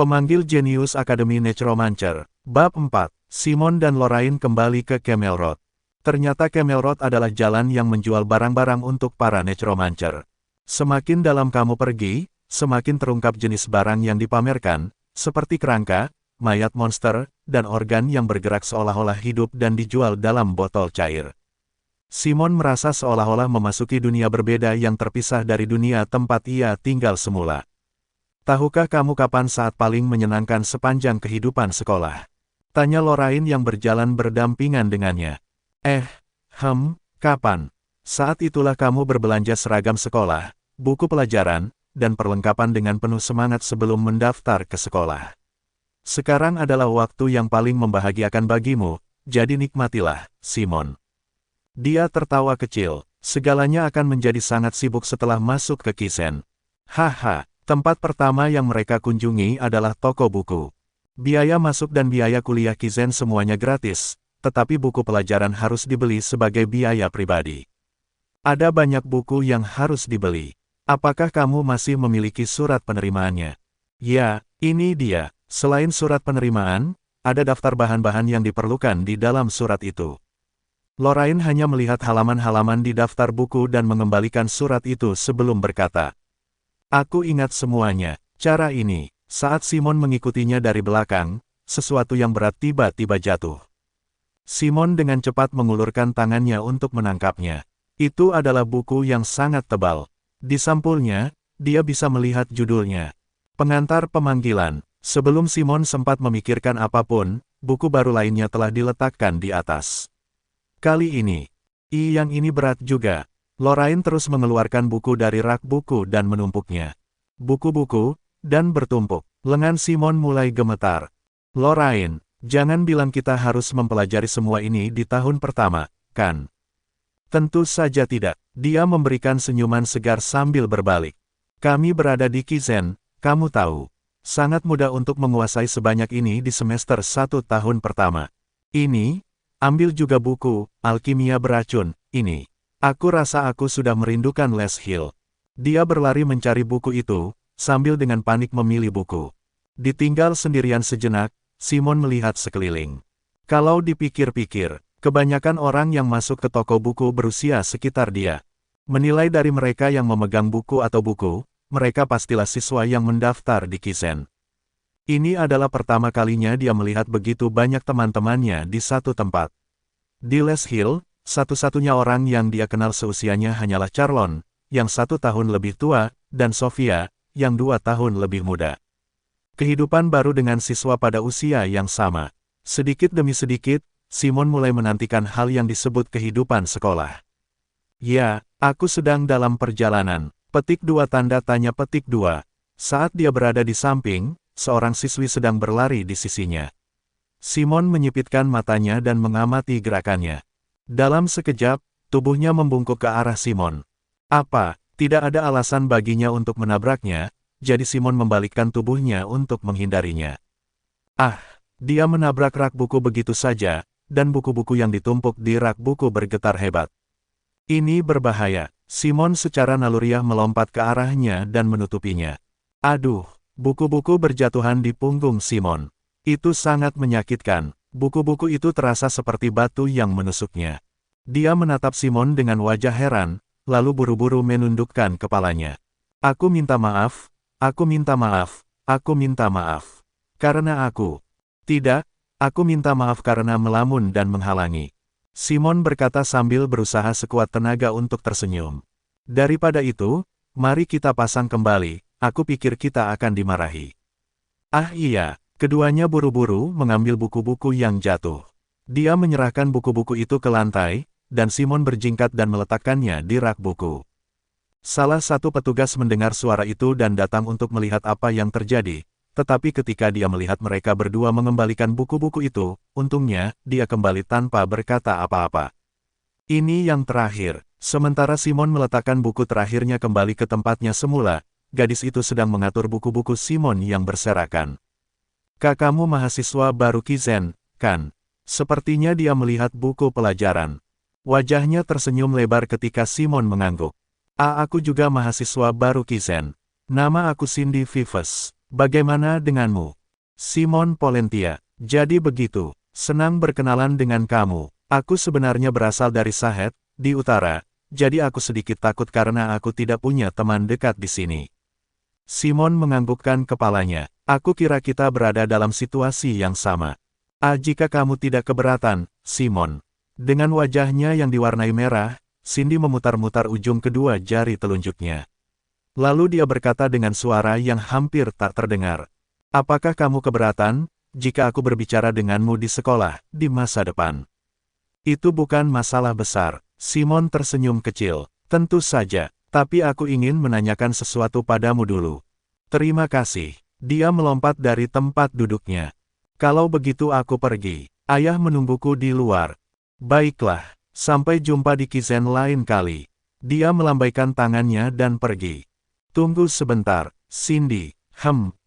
Pemanggil Jenius Academy Necromancer. Bab 4. Simon dan Lorraine kembali ke Camelroth. Ternyata Camelroth adalah jalan yang menjual barang-barang untuk para Necromancer. Semakin dalam kamu pergi, semakin terungkap jenis barang yang dipamerkan, seperti kerangka, mayat monster, dan organ yang bergerak seolah-olah hidup dan dijual dalam botol cair. Simon merasa seolah-olah memasuki dunia berbeda yang terpisah dari dunia tempat ia tinggal semula. Tahukah kamu kapan saat paling menyenangkan sepanjang kehidupan sekolah? Tanya Lorraine yang berjalan berdampingan dengannya. Kapan? Saat itulah kamu berbelanja seragam sekolah, buku pelajaran, dan perlengkapan dengan penuh semangat sebelum mendaftar ke sekolah. Sekarang adalah waktu yang paling membahagiakan bagimu, jadi nikmatilah, Simon. Dia tertawa kecil, segalanya akan menjadi sangat sibuk setelah masuk ke Kizen. Haha. Tempat pertama yang mereka kunjungi adalah toko buku. Biaya masuk dan biaya kuliah Kizen semuanya gratis, tetapi buku pelajaran harus dibeli sebagai biaya pribadi. Ada banyak buku yang harus dibeli. Apakah kamu masih memiliki surat penerimaannya? Ya, ini dia. Selain surat penerimaan, ada daftar bahan-bahan yang diperlukan di dalam surat itu. Lorraine hanya melihat halaman-halaman di daftar buku dan mengembalikan surat itu sebelum berkata, "Aku ingat semuanya." Cara ini, saat Simon mengikutinya dari belakang, sesuatu yang berat tiba-tiba jatuh. Simon dengan cepat mengulurkan tangannya untuk menangkapnya. Itu adalah buku yang sangat tebal. Di sampulnya, dia bisa melihat judulnya. Pengantar Pemanggilan. Sebelum Simon sempat memikirkan apapun, buku baru lainnya telah diletakkan di atas. Kali ini, yang ini berat juga. Lorraine terus mengeluarkan buku dari rak buku dan menumpuknya. Buku-buku, dan bertumpuk. Lengan Simon mulai gemetar. Lorraine, jangan bilang kita harus mempelajari semua ini di tahun pertama, kan? Tentu saja tidak. Dia memberikan senyuman segar sambil berbalik. Kami berada di Kizen, kamu tahu. Sangat mudah untuk menguasai sebanyak ini di semester 1 tahun pertama. Ini, ambil juga buku, Alkimia Beracun, ini. Aku rasa aku sudah merindukan Les Hill. Dia berlari mencari buku itu, sambil dengan panik memilih buku. Ditinggal sendirian sejenak, Simon melihat sekeliling. Kalau dipikir-pikir, kebanyakan orang yang masuk ke toko buku berusia sekitar dia. Menilai dari mereka yang memegang buku atau buku, mereka pastilah siswa yang mendaftar di Kizen. Ini adalah pertama kalinya dia melihat begitu banyak teman-temannya di satu tempat. Di Les Hill, satu-satunya orang yang dia kenal seusianya hanyalah Charlon, yang 1 tahun lebih tua, dan Sofia, yang 2 tahun lebih muda. Kehidupan baru dengan siswa pada usia yang sama. Sedikit demi sedikit, Simon mulai menantikan hal yang disebut kehidupan sekolah. Ya, aku sedang dalam perjalanan. Petik 2 tanda tanya petik 2. Saat dia berada di samping, seorang siswi sedang berlari di sisinya. Simon menyipitkan matanya dan mengamati gerakannya. Dalam sekejap, tubuhnya membungkuk ke arah Simon. Apa, tidak ada alasan baginya untuk menabraknya, jadi Simon membalikkan tubuhnya untuk menghindarinya. Dia menabrak rak buku begitu saja, dan buku-buku yang ditumpuk di rak buku bergetar hebat. Ini berbahaya. Simon secara naluriah melompat ke arahnya dan menutupinya. Aduh, buku-buku berjatuhan di punggung Simon. Itu sangat menyakitkan. Buku-buku itu terasa seperti batu yang menusuknya. Dia menatap Simon dengan wajah heran, lalu buru-buru menundukkan kepalanya. Aku minta maaf, aku minta maaf, aku minta maaf. Karena aku. Tidak, aku minta maaf karena melamun dan menghalangi. Simon berkata sambil berusaha sekuat tenaga untuk tersenyum. Daripada itu, mari kita pasang kembali, aku pikir kita akan dimarahi. Iya. Keduanya buru-buru mengambil buku-buku yang jatuh. Dia menyerahkan buku-buku itu ke lantai, dan Simon berjingkat dan meletakkannya di rak buku. Salah satu petugas mendengar suara itu dan datang untuk melihat apa yang terjadi, tetapi ketika dia melihat mereka berdua mengembalikan buku-buku itu, untungnya, dia kembali tanpa berkata apa-apa. Ini yang terakhir. Sementara Simon meletakkan buku terakhirnya kembali ke tempatnya semula, gadis itu sedang mengatur buku-buku Simon yang berserakan. Kamu mahasiswa baru Kizen, kan? Sepertinya dia melihat buku pelajaran. Wajahnya tersenyum lebar ketika Simon mengangguk. Aku juga mahasiswa baru Kizen. Nama aku Cindy Vives. Bagaimana denganmu? Simon Polentia. Jadi begitu. Senang berkenalan dengan kamu. Aku sebenarnya berasal dari Sahet, di utara, jadi aku sedikit takut karena aku tidak punya teman dekat di sini. Simon menganggukkan kepalanya. Aku kira kita berada dalam situasi yang sama. Jika kamu tidak keberatan, Simon. Dengan wajahnya yang diwarnai merah, Cindy memutar-mutar ujung kedua jari telunjuknya. Lalu dia berkata dengan suara yang hampir tak terdengar. Apakah kamu keberatan, jika aku berbicara denganmu di sekolah, di masa depan? Itu bukan masalah besar. Simon tersenyum kecil. Tentu saja, tapi aku ingin menanyakan sesuatu padamu dulu. Terima kasih. Dia melompat dari tempat duduknya. Kalau begitu aku pergi. Ayah menungguku di luar. Baiklah, sampai jumpa di Kizen lain kali. Dia melambaikan tangannya dan pergi. Tunggu sebentar, Cindy.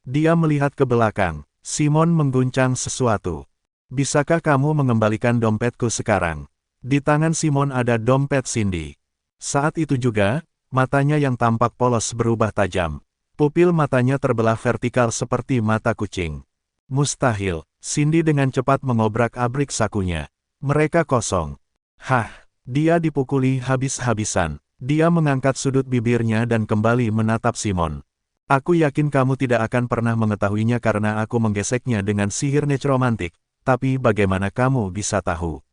Dia melihat ke belakang. Simon mengguncang sesuatu. Bisakah kamu mengembalikan dompetku sekarang? Di tangan Simon ada dompet Cindy. Saat itu juga, matanya yang tampak polos berubah tajam. Pupil matanya terbelah vertikal seperti mata kucing. Mustahil, Cindy dengan cepat mengobrak-abrik sakunya. Mereka kosong. Dia dipukuli habis-habisan. Dia mengangkat sudut bibirnya dan kembali menatap Simon. Aku yakin kamu tidak akan pernah mengetahuinya karena aku menggeseknya dengan sihir necromantik, tapi bagaimana kamu bisa tahu?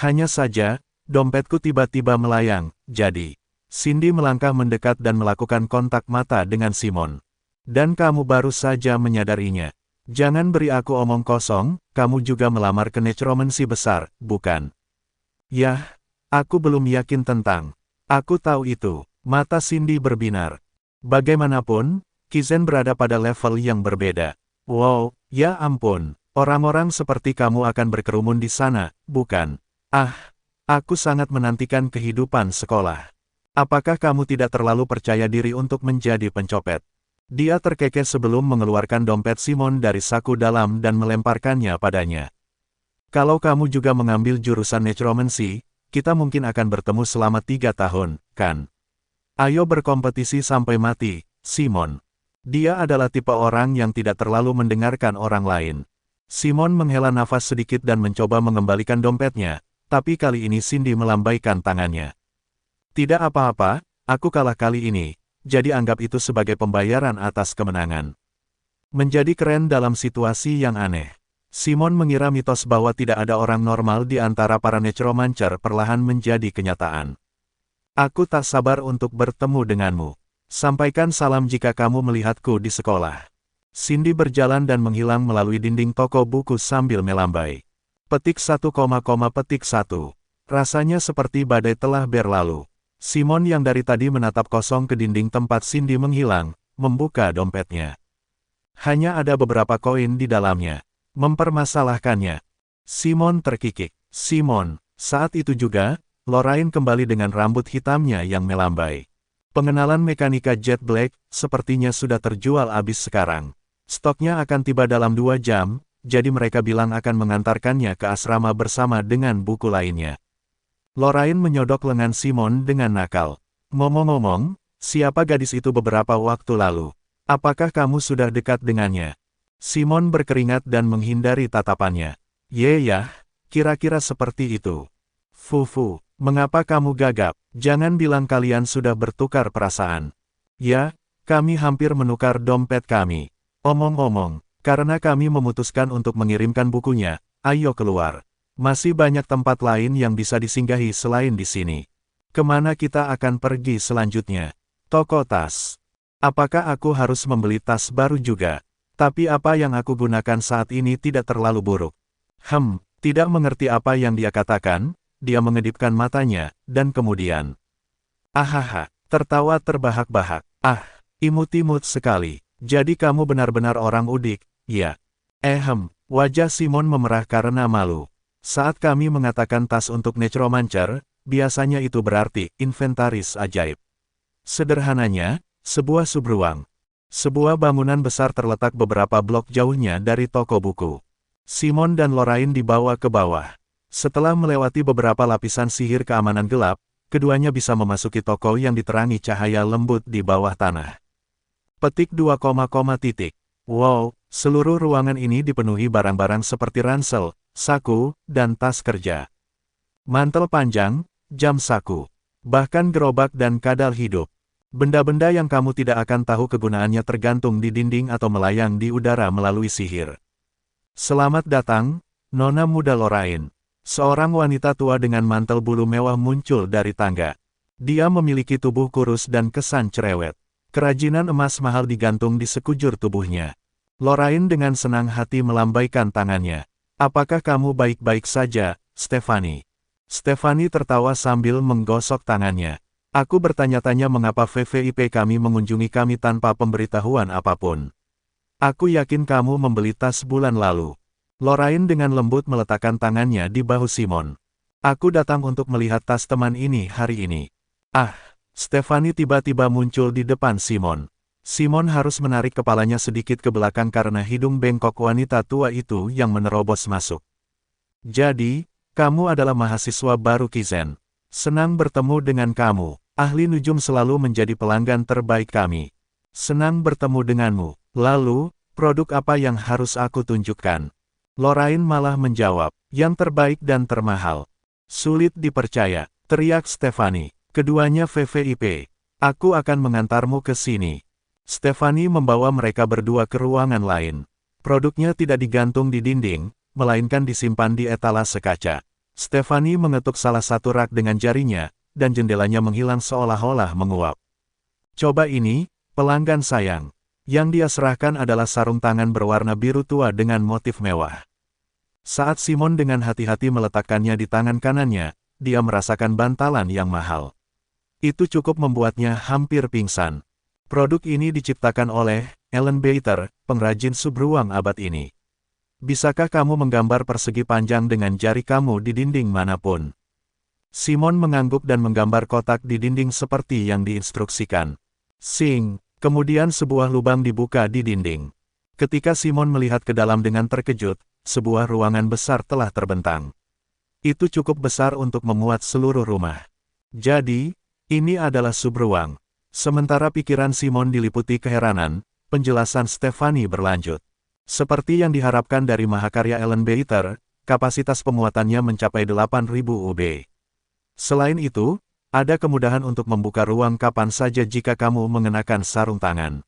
Hanya saja, dompetku tiba-tiba melayang, jadi. Cindy melangkah mendekat dan melakukan kontak mata dengan Simon. Dan kamu baru saja menyadarinya. Jangan beri aku omong kosong, kamu juga melamar ke necromancy besar, bukan? Yah, aku belum yakin tentang. Aku tahu itu. Mata Cindy berbinar. Bagaimanapun, Kizen berada pada level yang berbeda. Wow, ya ampun. Orang-orang seperti kamu akan berkerumun di sana, bukan? Aku sangat menantikan kehidupan sekolah. Apakah kamu tidak terlalu percaya diri untuk menjadi pencopet? Dia terkekeh sebelum mengeluarkan dompet Simon dari saku dalam dan melemparkannya padanya. Kalau kamu juga mengambil jurusan necromancy, kita mungkin akan bertemu selama 3 tahun, kan? Ayo berkompetisi sampai mati, Simon. Dia adalah tipe orang yang tidak terlalu mendengarkan orang lain. Simon menghela nafas sedikit dan mencoba mengembalikan dompetnya, tapi kali ini Cindy melambaikan tangannya. Tidak apa-apa, aku kalah kali ini, jadi anggap itu sebagai pembayaran atas kemenangan. Menjadi keren dalam situasi yang aneh. Simon mengira mitos bahwa tidak ada orang normal di antara para necromancer perlahan menjadi kenyataan. Aku tak sabar untuk bertemu denganmu. Sampaikan salam jika kamu melihatku di sekolah. Cindy berjalan dan menghilang melalui dinding toko buku sambil melambai. Petik 1, petik 1. Rasanya seperti badai telah berlalu. Simon yang dari tadi menatap kosong ke dinding tempat Cindy menghilang, membuka dompetnya. Hanya ada beberapa koin di dalamnya. Mempermasalahkannya. Simon terkikik. Simon, saat itu juga, Lorraine kembali dengan rambut hitamnya yang melambai. Pengenalan mekanika Jet Black, sepertinya sudah terjual habis sekarang. Stoknya akan tiba dalam 2 jam, jadi mereka bilang akan mengantarkannya ke asrama bersama dengan buku lainnya. Lorraine menyodok lengan Simon dengan nakal. Ngomong-ngomong, siapa gadis itu beberapa waktu lalu? Apakah kamu sudah dekat dengannya? Simon berkeringat dan menghindari tatapannya. Ya, kira-kira seperti itu. Fufu, mengapa kamu gagap? Jangan bilang kalian sudah bertukar perasaan. Ya, kami hampir menukar dompet kami. Omong-omong, karena kami memutuskan untuk mengirimkan bukunya, ayo keluar. Masih banyak tempat lain yang bisa disinggahi selain di sini. Kemana kita akan pergi selanjutnya? Toko tas. Apakah aku harus membeli tas baru juga? Tapi apa yang aku gunakan saat ini tidak terlalu buruk. Tidak mengerti apa yang dia katakan, dia mengedipkan matanya, dan kemudian. Tertawa terbahak-bahak. Imut-imut sekali. Jadi kamu benar-benar orang udik, ya? Wajah Simon memerah karena malu. Saat kami mengatakan tas untuk necromancer, biasanya itu berarti inventaris ajaib. Sederhananya, sebuah subruang. Sebuah bangunan besar terletak beberapa blok jauhnya dari toko buku. Simon dan Lorraine dibawa ke bawah. Setelah melewati beberapa lapisan sihir keamanan gelap, keduanya bisa memasuki toko yang diterangi cahaya lembut di bawah tanah. Petik 2, Wow, seluruh ruangan ini dipenuhi barang-barang seperti ransel, saku, dan tas kerja. Mantel panjang, jam saku, bahkan gerobak dan kadal hidup. Benda-benda yang kamu tidak akan tahu kegunaannya tergantung di dinding atau melayang di udara melalui sihir. Selamat datang, Nona muda Lorraine. Seorang wanita tua dengan mantel bulu mewah muncul dari tangga. Dia memiliki tubuh kurus dan kesan cerewet. Kerajinan emas mahal digantung di sekujur tubuhnya. Lorraine dengan senang hati melambaikan tangannya. Apakah kamu baik-baik saja, Stephanie? Stephanie tertawa sambil menggosok tangannya. Aku bertanya-tanya mengapa VVIP kami mengunjungi kami tanpa pemberitahuan apapun. Aku yakin kamu membeli tas bulan lalu. Lorraine dengan lembut meletakkan tangannya di bahu Simon. Aku datang untuk melihat tas teman ini hari ini. Ah, Stephanie tiba-tiba muncul di depan Simon. Simon harus menarik kepalanya sedikit ke belakang karena hidung bengkok wanita tua itu yang menerobos masuk. Jadi, kamu adalah mahasiswa baru Kizen. Senang bertemu dengan kamu. Ahli nujum selalu menjadi pelanggan terbaik kami. Senang bertemu denganmu. Lalu, produk apa yang harus aku tunjukkan? Lorraine malah menjawab, yang terbaik dan termahal. Sulit dipercaya, teriak Stephanie. Keduanya VVIP. Aku akan mengantarmu ke sini. Stephanie membawa mereka berdua ke ruangan lain. Produknya tidak digantung di dinding, melainkan disimpan di etalase kaca. Stephanie mengetuk salah satu rak dengan jarinya, dan jendelanya menghilang seolah-olah menguap. Coba ini, pelanggan sayang. Yang dia serahkan adalah sarung tangan berwarna biru tua dengan motif mewah. Saat Simon dengan hati-hati meletakkannya di tangan kanannya, dia merasakan bantalan yang mahal. Itu cukup membuatnya hampir pingsan. Produk ini diciptakan oleh Ellen Bater, pengrajin subruang abad ini. Bisakah kamu menggambar persegi panjang dengan jari kamu di dinding manapun? Simon mengangguk dan menggambar kotak di dinding seperti yang diinstruksikan. Sing, kemudian sebuah lubang dibuka di dinding. Ketika Simon melihat ke dalam dengan terkejut, sebuah ruangan besar telah terbentang. Itu cukup besar untuk memuat seluruh rumah. Jadi, ini adalah subruang. Sementara pikiran Simon diliputi keheranan, penjelasan Stephanie berlanjut. Seperti yang diharapkan dari mahakarya Ellen Bater, kapasitas pemuatannya mencapai 8.000 UB. Selain itu, ada kemudahan untuk membuka ruang kapan saja jika kamu mengenakan sarung tangan.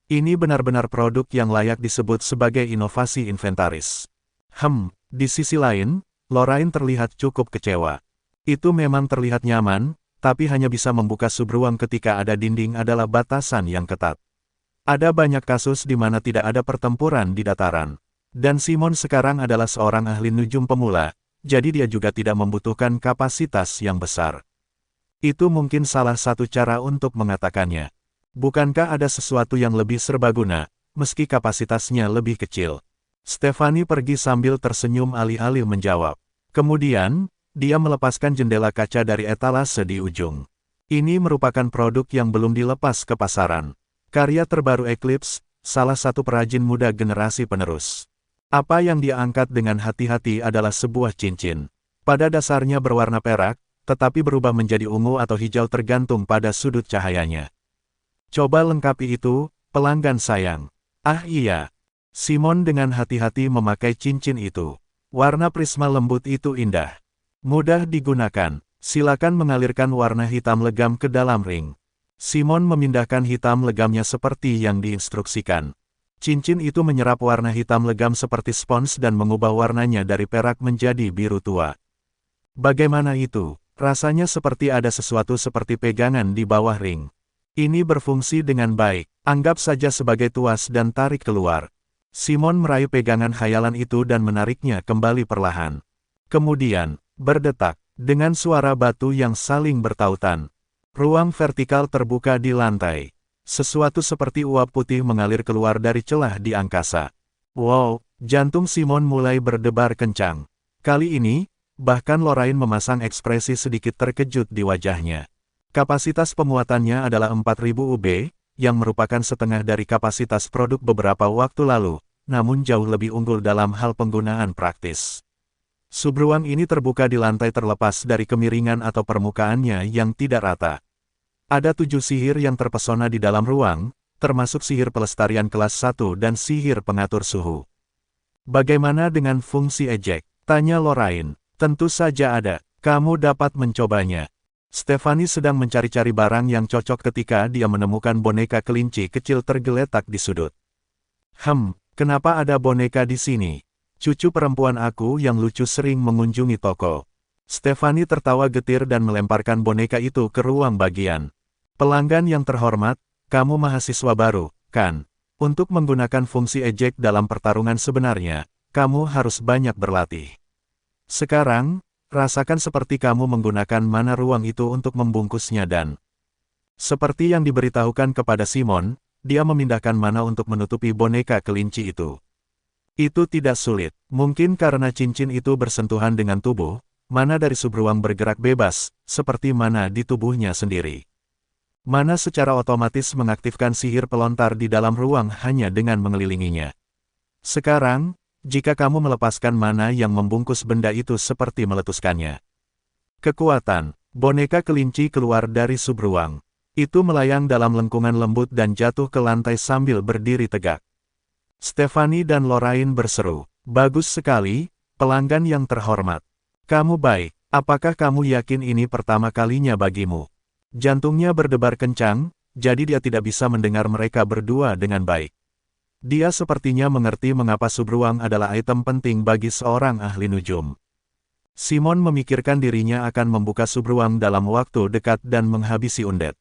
Ini benar-benar produk yang layak disebut sebagai inovasi inventaris. Di sisi lain, Lorraine terlihat cukup kecewa. Itu memang terlihat nyaman, tapi hanya bisa membuka subruang ketika ada dinding adalah batasan yang ketat. Ada banyak kasus di mana tidak ada pertempuran di dataran. Dan Simon sekarang adalah seorang ahli nujum pemula, jadi dia juga tidak membutuhkan kapasitas yang besar. Itu mungkin salah satu cara untuk mengatakannya. Bukankah ada sesuatu yang lebih serbaguna, meski kapasitasnya lebih kecil? Stephanie pergi sambil tersenyum alih-alih menjawab. Kemudian, dia melepaskan jendela kaca dari etalase di ujung. Ini merupakan produk yang belum dilepas ke pasaran. Karya terbaru Eclipse, salah satu perajin muda generasi penerus. Apa yang dia angkat dengan hati-hati adalah sebuah cincin. Pada dasarnya berwarna perak, tetapi berubah menjadi ungu atau hijau tergantung pada sudut cahayanya. Coba lengkapi itu, pelanggan sayang. Ah iya. Simon dengan hati-hati memakai cincin itu. Warna prisma lembut itu indah. Mudah digunakan. Silakan mengalirkan warna hitam legam ke dalam ring. Simon memindahkan hitam legamnya seperti yang diinstruksikan. Cincin itu menyerap warna hitam legam seperti spons dan mengubah warnanya dari perak menjadi biru tua. Bagaimana itu? Rasanya seperti ada sesuatu seperti pegangan di bawah ring. Ini berfungsi dengan baik. Anggap saja sebagai tuas dan tarik keluar. Simon meraih pegangan khayalan itu dan menariknya kembali perlahan. Kemudian, berdetak, dengan suara batu yang saling bertautan. Ruang vertikal terbuka di lantai. Sesuatu seperti uap putih mengalir keluar dari celah di angkasa. Wow, jantung Simon mulai berdebar kencang. Kali ini, bahkan Lorraine memasang ekspresi sedikit terkejut di wajahnya. Kapasitas pemuatannya adalah 4.000 UB, yang merupakan setengah dari kapasitas produk beberapa waktu lalu, namun jauh lebih unggul dalam hal penggunaan praktis. Subruang ini terbuka di lantai terlepas dari kemiringan atau permukaannya yang tidak rata. Ada 7 sihir yang terpesona di dalam ruang, termasuk sihir pelestarian kelas 1 dan sihir pengatur suhu. Bagaimana dengan fungsi ejek? Tanya Lorraine. Tentu saja ada. Kamu dapat mencobanya. Stephanie sedang mencari-cari barang yang cocok ketika dia menemukan boneka kelinci kecil tergeletak di sudut. Kenapa ada boneka di sini? Cucu perempuan aku yang lucu sering mengunjungi toko. Stephanie tertawa getir dan melemparkan boneka itu ke ruang bagian. Pelanggan yang terhormat, kamu mahasiswa baru, kan? Untuk menggunakan fungsi ejek dalam pertarungan sebenarnya, kamu harus banyak berlatih. Sekarang, rasakan seperti kamu menggunakan mana ruang itu untuk membungkusnya dan... Seperti yang diberitahukan kepada Simon, dia memindahkan mana untuk menutupi boneka kelinci itu. Itu tidak sulit, mungkin karena cincin itu bersentuhan dengan tubuh, mana dari subruang bergerak bebas, seperti mana di tubuhnya sendiri. Mana secara otomatis mengaktifkan sihir pelontar di dalam ruang hanya dengan mengelilinginya. Sekarang, jika kamu melepaskan mana yang membungkus benda itu seperti meletuskannya. Kekuatan, boneka kelinci keluar dari subruang. Itu melayang dalam lengkungan lembut dan jatuh ke lantai sambil berdiri tegak. Stephanie dan Lorraine berseru, "Bagus sekali, pelanggan yang terhormat. Kamu baik, apakah kamu yakin ini pertama kalinya bagimu?" Jantungnya berdebar kencang, jadi dia tidak bisa mendengar mereka berdua dengan baik. Dia sepertinya mengerti mengapa subruang adalah item penting bagi seorang ahli nujum. Simon memikirkan dirinya akan membuka subruang dalam waktu dekat dan menghabisi undet.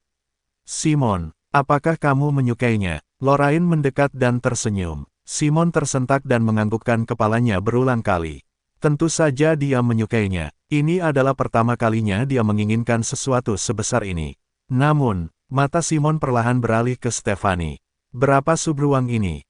"Simon, apakah kamu menyukainya?" Lorraine mendekat dan tersenyum. Simon tersentak dan menganggukkan kepalanya berulang kali. Tentu saja dia menyukainya. Ini adalah pertama kalinya dia menginginkan sesuatu sebesar ini. Namun, mata Simon perlahan beralih ke Stephanie. "Berapa subruang ini?"